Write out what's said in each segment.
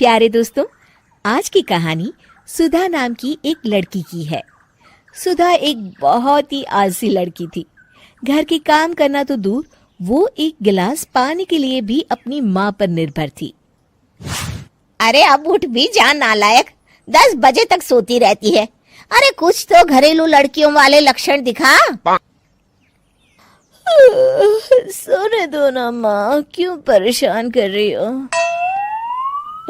प्यारे दोस्तों, आज की कहानी सुधा नाम की एक लड़की की है। सुधा एक बहुत ही आलसी लड़की थी। घर के काम करना तो दूर, वो एक गिलास पानी के लिए भी अपनी माँ पर निर्भर थी। अरे अब उठ भी जा नालायक, 10 बजे तक सोती रहती है। अरे कुछ तो घरेलू लड़कियों वाले लक्षण दिखा। सोने दो ना माँ, क्यों परेशान कर रही हो?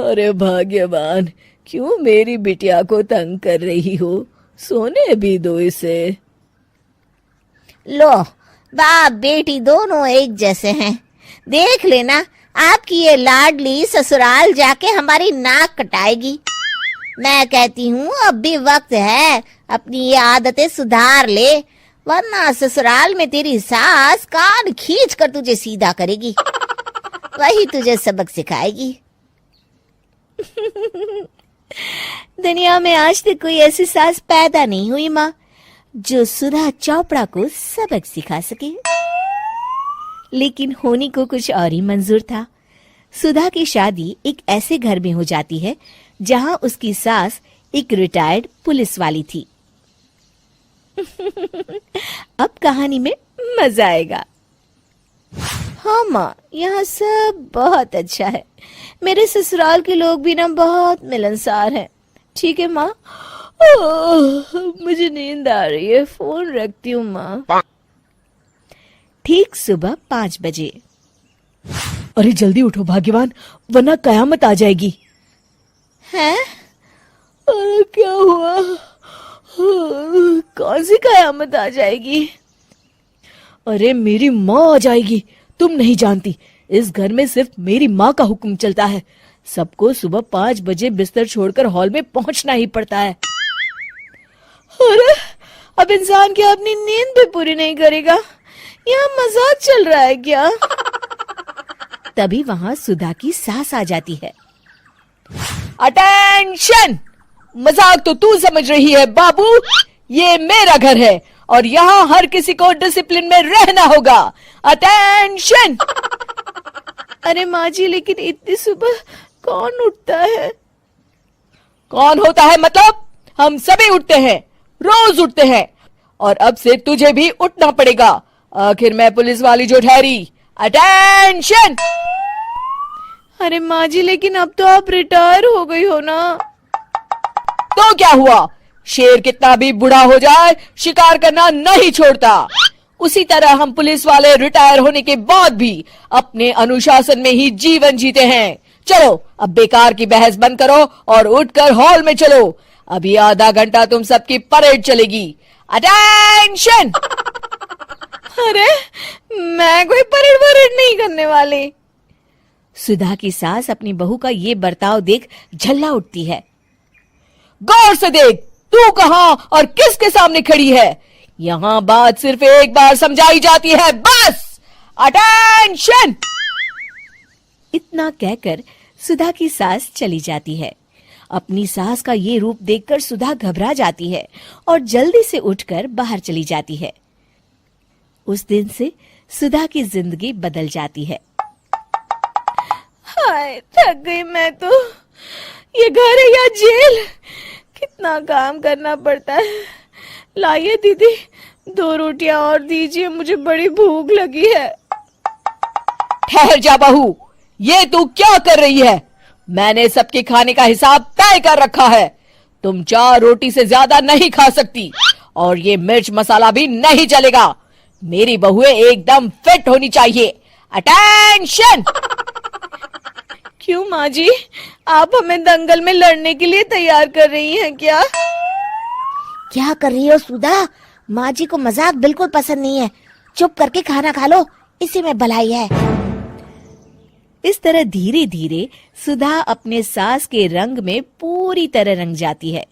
अरे भाग्यवान, क्यों मेरी बिटिया को तंग कर रही हो? सोने भी दो इसे। लो, बाप बेटी दोनों एक जैसे हैं। देख लेना, आपकी ये लाडली ससुराल जाके हमारी नाक कटाएगी। मैं कहती हूँ अब भी वक्त है, अपनी ये आदतें सुधार ले, वरना ससुराल में तेरी सास कान खींच कर तुझे सीधा करेगी। वही तुझे सबक सिखाएगी। दुनिया में आज तक कोई ऐसी सास पैदा नहीं हुई माँ, जो सुधा चोपड़ा को सबक सिखा सके। लेकिन होनी को कुछ और ही मंजूर था। सुधा की शादी एक ऐसे घर में हो जाती है जहां उसकी सास एक रिटायर्ड पुलिस वाली थी। अब कहानी में मजा आएगा। हाँ माँ, यहाँ सब बहुत अच्छा है। मेरे ससुराल के लोग भी ना बहुत मिलनसार हैं। ठीक है माँ, मुझे नींद आ रही है, फोन रखती हूँ माँ। ठीक सुबह 5 बजे। अरे जल्दी उठो भाग्यवान, वरना कयामत आ जाएगी। हैं? अरे क्या हुआ? कौन सी कयामत आ जाएगी? अरे मेरी माँ आ जाएगी। तुम नहीं जानती, इस घर में सिर्फ मेरी माँ का हुक्म चलता है। सबको सुबह 5 बजे बिस्तर छोड़कर हॉल में पहुंचना ही पड़ता है। अरे अब इंसान क्या अपनी नींद भी पूरी नहीं करेगा? यहाँ मजाक चल रहा है क्या? तभी वहां सुधा की सास आ जाती है। अटेंशन! मजाक तो तू समझ रही है बाबू, ये मेरा घर है और यहाँ हर किसी को डिसिप्लिन में रहना होगा। अटेंशन! अरे माँ जी, लेकिन इतनी सुबह कौन उठता है? कौन होता है मतलब? हम सभी उठते हैं, रोज उठते हैं, और अब से तुझे भी उठना पड़ेगा। आखिर मैं पुलिस वाली जो ठहरी। अटेंशन! अरे माँ जी, लेकिन अब तो आप रिटायर हो गई हो ना। तो क्या हुआ? शेर कितना भी बूढ़ा हो जाए, शिकार करना नहीं छोड़ता। उसी तरह हम पुलिस वाले रिटायर होने के बाद भी अपने अनुशासन में ही जीवन जीते हैं। चलो अब बेकार की बहस बंद करो और उठकर हॉल में चलो। अभी आधा घंटा तुम सबकी परेड चलेगी। अटेंशन! अरे मैं कोई परेड नहीं करने वाली। सुधा की सास अपनी बहू का ये बर्ताव देख झल्ला उठती है। गौर से देख, तू कहां और किसके सामने खड़ी है? यहां बात सिर्फ एक बार समझाई जाती है, बस। अटेंशन! इतना कहकर सुधा की सास चली जाती है। अपनी सास का ये रूप देखकर सुधा घबरा जाती है और जल्दी से उठकर बाहर चली जाती है। उस दिन से सुधा की जिंदगी बदल जाती है। हाय, थक गई मैं तो। ये घर है या जेल? कितना काम करना पड़ता है। लाइए दीदी, 2 रोटियां और दीजिए, मुझे बड़ी भूख लगी है। ठहर जा बहू, ये तू क्या कर रही है? मैंने सबके खाने का हिसाब तय कर रखा है। तुम 4 रोटी से ज्यादा नहीं खा सकती और ये मिर्च मसाला भी नहीं चलेगा। मेरी बहुएं एकदम फिट होनी चाहिए। अटेंशन! क्यों माँ जी, आप हमें दंगल में लड़ने के लिए तैयार कर रही हैं क्या? क्या कर रही हो सुधा? माँ जी को मजाक बिल्कुल पसंद नहीं है। चुप करके खाना खा लो, इसी में भलाई है। इस तरह धीरे धीरे सुधा अपने सास के रंग में पूरी तरह रंग जाती है,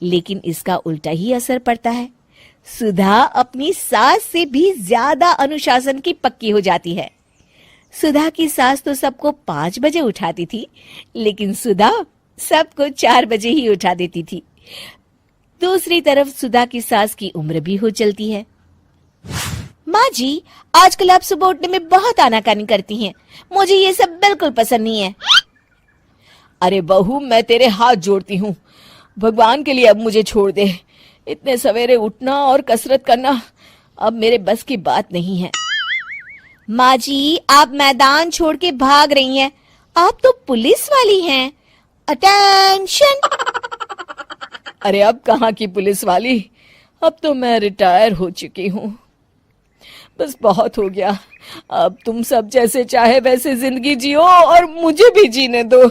लेकिन इसका उल्टा ही असर पड़ता है। सुधा अपनी सास से भी ज्यादा अनुशासन की पक्की हो जाती है। सुधा की सास तो सबको 5 बजे उठाती थी, लेकिन सुधा सबको 4 बजे ही उठा देती थी। दूसरी तरफ सुधा की सास की उम्र भी हो चलती है। माँ जी, आजकल आप सुबह उठने में बहुत आनाकानी करती हैं। मुझे ये सब बिल्कुल पसंद नहीं है। अरे बहू, मैं तेरे हाथ जोड़ती हूँ, भगवान के लिए अब मुझे छोड़ दे। इतने सवेरे उठना और कसरत करना अब मेरे बस की बात नहीं है। माँ जी, आप मैदान छोड़ के भाग रही हैं। आप तो पुलिस वाली हैं। अटेंशन। अरे अब कहाँ की पुलिस वाली, अब तो मैं रिटायर हो चुकी हूँ। बस बहुत हो गया, अब तुम सब जैसे चाहे वैसे जिंदगी जियो और मुझे भी जीने दो।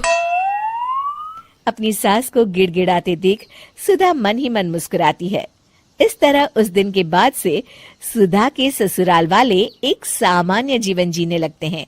अपनी सास को गिड़गिड़ाते देख सुधा मन ही मन मुस्कुराती है। इस तरह उस दिन के बाद से सुधा के ससुराल वाले एक सामान्य जीवन जीने लगते हैं।